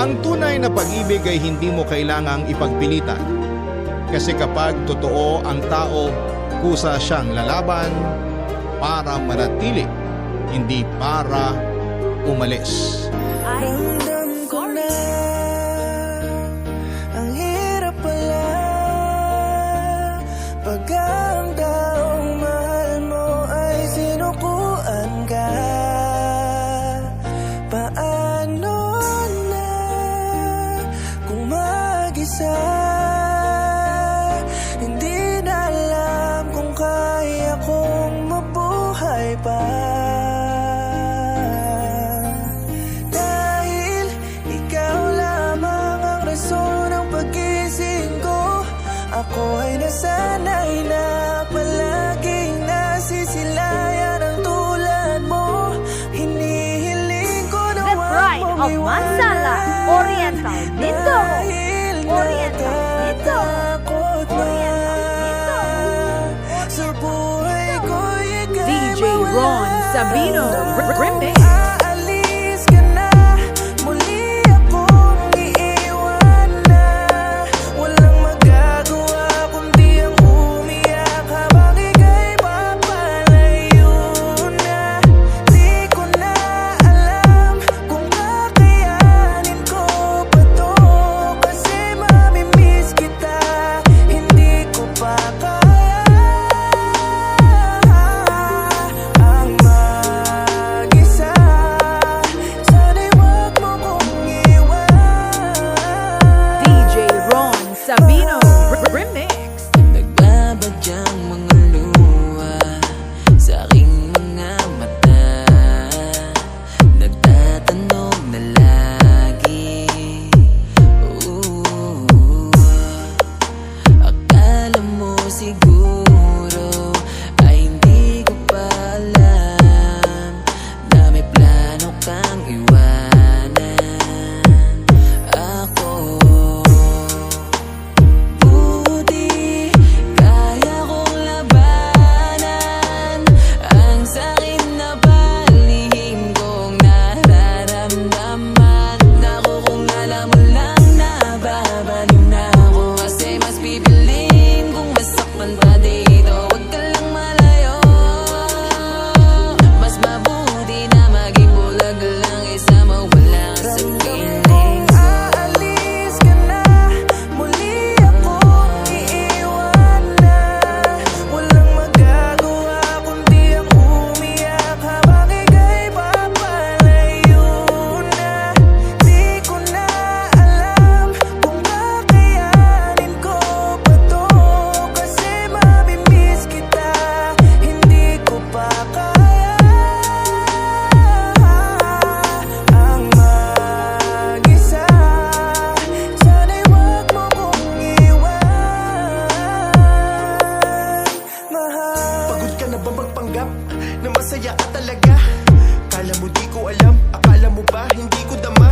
Ang tunay na pag-ibig ay hindi mo kailangang ipagpilitan. Kasi kapag totoo ang tao, kusa siyang lalaban para manatili, hindi para umalis. Ramdam ko na ang hirap pala pag ang taong mahal mo ay sinukuan ka. Paano na kung mag-isa? Hindi na alam kung kaya kong mabuhay pa. Dahil ikaw lamang ang rason ng pag-gising ko. Ako ay nasanay na palaging nasisilayan ang tulad mo. Hinihiling ko na The Pride wag of mong Mansala, iwanan. Oriental Mindoro. Dahil Oriental Mindoro. natatakot na sa buhay ko'y ika'y DJ Ron Sabino Remix. Aalis ka na, muli akong iiwan na. Walang magagawa kundi ang umiyak habang ika'y papalayo na. Di ko na alam kung kakayanin ko pa to, kasi mamimiss kita, hindi ko pa kaya ang mag-isa. Sana'y wag mo kong iwan. DJ Ron Sabino Remix. Nagbabadyang mga luha sa aking mga mata, nagtatanong na lagi. Akala mo siguro ay hindi ko pa alam na may plano kang iwanan ako. Buti kaya kong labanan ang sakit na palihim kong nararamdaman. Naku, kung alam mo lang na babaliw na ako, kasi mas pipiling kung masaktan pa dito. Huwag ka lang malayo, mas mabuti na maging bulag lang isa mawala ka sa piling. Aalis ka na, muli akong iiwan na. Walang magagawa kundi ang umiyak habang ika'y papalayo na. Di ko na alam kung kakayanin ko pa to, kasi mamimiss kita, hindi ko pa kaya ang mag-isa. Sana'y wag mo kong iwan, mahal. Pagod ka na ba magpanggap na masaya ka talaga? Kala mo di ko alam, akala mo ba hindi ko dama?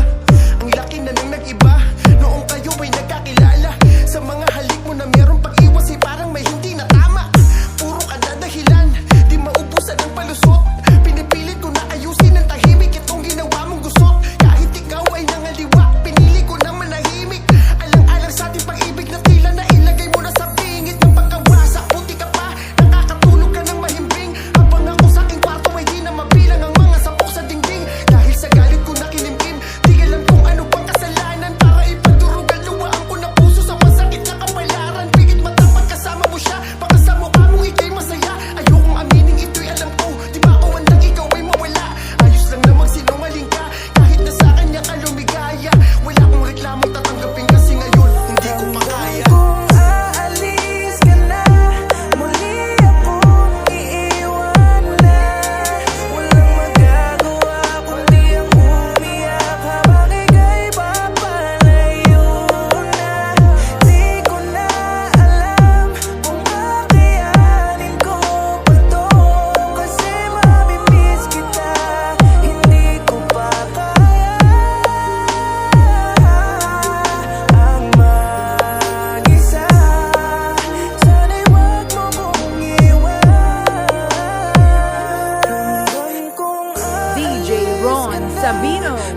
Ang laki na nang nag-iba, noong kayo ay nagkakilala. Sa mga halik mo na merong pag-iwas ay parang may hindi na tama. Puro ka na dahilan, di maubusan ng palusot. Pinipilit ko na ayusin ang tahimik itong ginawa mong gusot. Kahit ikaw ay nangaliwa, pinili ko nang manahimik. Alang-alang sa ating pag-ibig na tila na ilagay mo na sa bingit ng pagkawasak. Buti ka pa, nakakatulog ka ng mahimbing, habang ako sa aking kwarto ay di na mabilang ang mga sapok sa dingding. Dahil sa galit ko na kinimkim, di alam kung ano bang kasalanan, para ipadurog ang luwaan ko na puso sa masakit na kapalaran. Pigit matapat kasama mo siya, baka sa mukha mong ika'y masaya. Ayokong aminin ito'y alam ko, di ba ako handang ikaw ay mawala.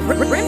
Remix.